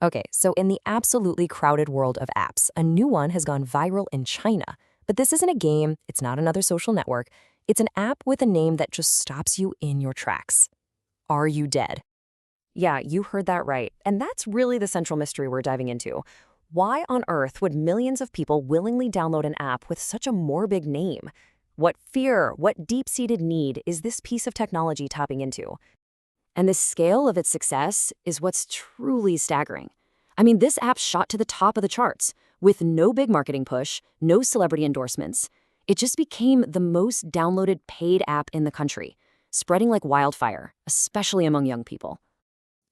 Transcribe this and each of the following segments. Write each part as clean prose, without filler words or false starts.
Okay, so in the absolutely crowded world of apps, a new one has gone viral in China. But this isn't a game, it's not another social network. It's an app with a name that just stops you in your tracks. Are you dead? Yeah, you heard that right. And that's really the central mystery we're diving into. Why on earth would millions of people willingly download an app with such a morbid name? What fear, what deep-seated need is this piece of technology tapping into? And the scale of its success is what's truly staggering. I mean, this app shot to the top of the charts with no big marketing push, no celebrity endorsements. It just became the most downloaded paid app in the country, spreading like wildfire, especially among young people.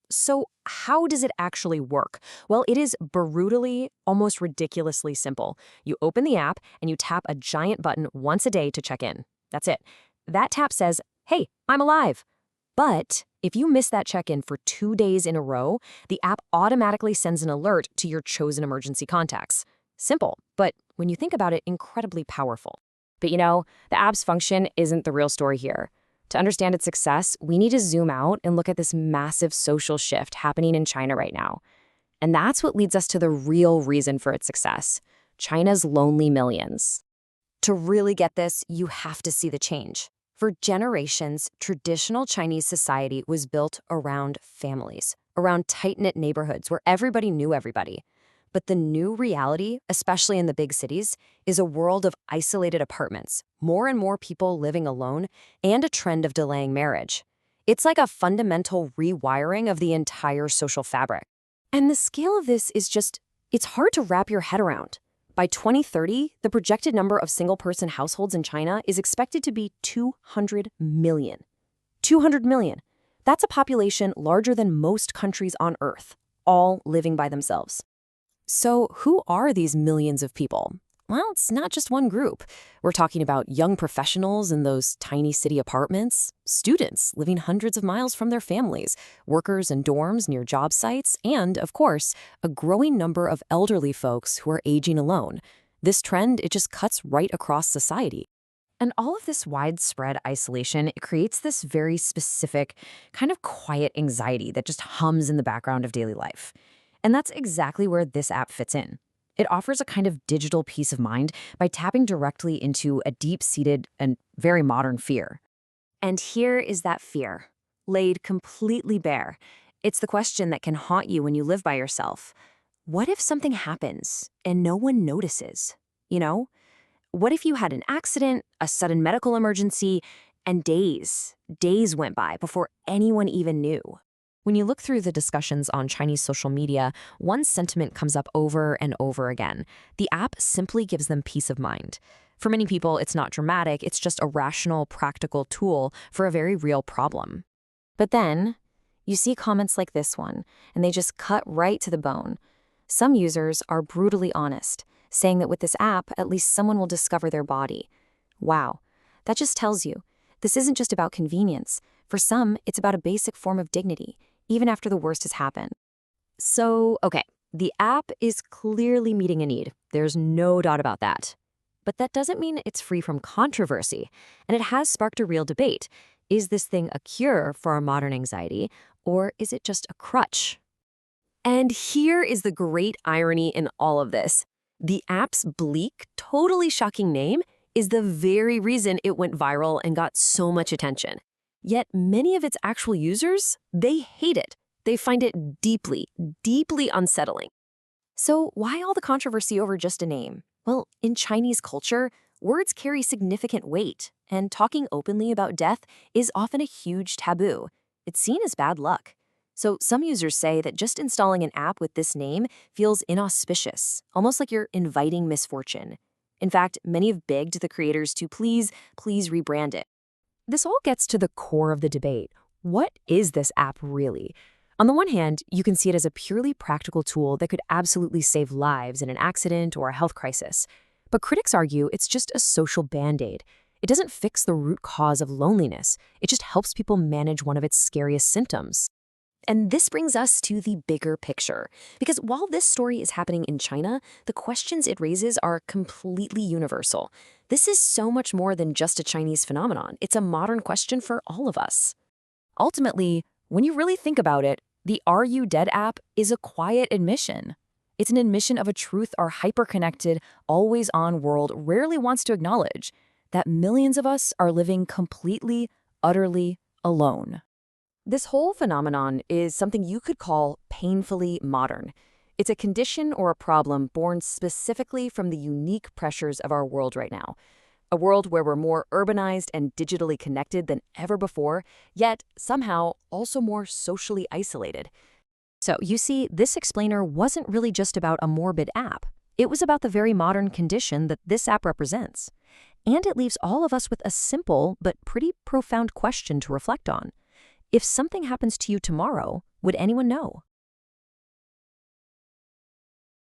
So, how does it actually work? Well, it is brutally, almost ridiculously simple. You open the app and you tap a giant button once a day to check in. That's it. That tap says, "Hey, I'm alive." But if you miss that check-in for 2 days in a row, the app automatically sends an alert to your chosen emergency contacts. Simple, but when you think about it, incredibly powerful. But the app's function isn't the real story here. To understand its success, we need to zoom out and look at this massive social shift happening in China right now. And that's what leads us to the real reason for its success: China's lonely millions. To really get this, you have to see the change. For generations, traditional Chinese society was built around families, around tight-knit neighborhoods where everybody knew everybody. But the new reality, especially in the big cities, is a world of isolated apartments, more and more people living alone, and a trend of delaying marriage. It's like a fundamental rewiring of the entire social fabric. And the scale of this is it's hard to wrap your head around. By 2030, the projected number of single-person households in China is expected to be 200 million. 200 million. That's a population larger than most countries on Earth, all living by themselves. So who are these millions of people? Well, it's not just one group. We're talking about young professionals in those tiny city apartments, students living hundreds of miles from their families, workers in dorms near job sites, and, of course, a growing number of elderly folks who are aging alone. This trend, it just cuts right across society. And all of this widespread isolation, it creates this very specific, kind of quiet anxiety that just hums in the background of daily life. And that's exactly where this app fits in. It offers a kind of digital peace of mind by tapping directly into a deep-seated and very modern fear. And here is that fear, laid completely bare. It's the question that can haunt you when you live by yourself. What if something happens and no one notices? What if you had an accident, a sudden medical emergency, and days went by before anyone even knew? When you look through the discussions on Chinese social media, one sentiment comes up over and over again. The app simply gives them peace of mind. For many people, it's not dramatic, it's just a rational, practical tool for a very real problem. But then, you see comments like this one, and they just cut right to the bone. Some users are brutally honest, saying that with this app, at least someone will discover their body. Wow, that just tells you, this isn't just about convenience. For some, it's about a basic form of dignity, even after the worst has happened. So, okay, the app is clearly meeting a need. There's no doubt about that. But that doesn't mean it's free from controversy, and it has sparked a real debate. Is this thing a cure for our modern anxiety, or is it just a crutch? And here is the great irony in all of this. The app's bleak, totally shocking name is the very reason it went viral and got so much attention. Yet many of its actual users, they hate it. They find it deeply, deeply unsettling. So why all the controversy over just a name? Well, in Chinese culture, words carry significant weight, and talking openly about death is often a huge taboo. It's seen as bad luck. So some users say that just installing an app with this name feels inauspicious, almost like you're inviting misfortune. In fact, many have begged the creators to please rebrand it. This all gets to the core of the debate. What is this app really? On the one hand, you can see it as a purely practical tool that could absolutely save lives in an accident or a health crisis. But critics argue it's just a social band-aid. It doesn't fix the root cause of loneliness. It just helps people manage one of its scariest symptoms. And this brings us to the bigger picture. Because while this story is happening in China, the questions it raises are completely universal. This is so much more than just a Chinese phenomenon. It's a modern question for all of us. Ultimately, when you really think about it, The Are You Dead app is a quiet admission. It's an admission of a truth our hyper-connected, always-on world rarely wants to acknowledge, that millions of us are living completely, utterly alone. This whole phenomenon is something you could call painfully modern. It's a condition or a problem born specifically from the unique pressures of our world right now. A world where we're more urbanized and digitally connected than ever before, yet somehow also more socially isolated. So, you see, this explainer wasn't really just about a morbid app. It was about the very modern condition that this app represents. And it leaves all of us with a simple but pretty profound question to reflect on. If something happens to you tomorrow, would anyone know?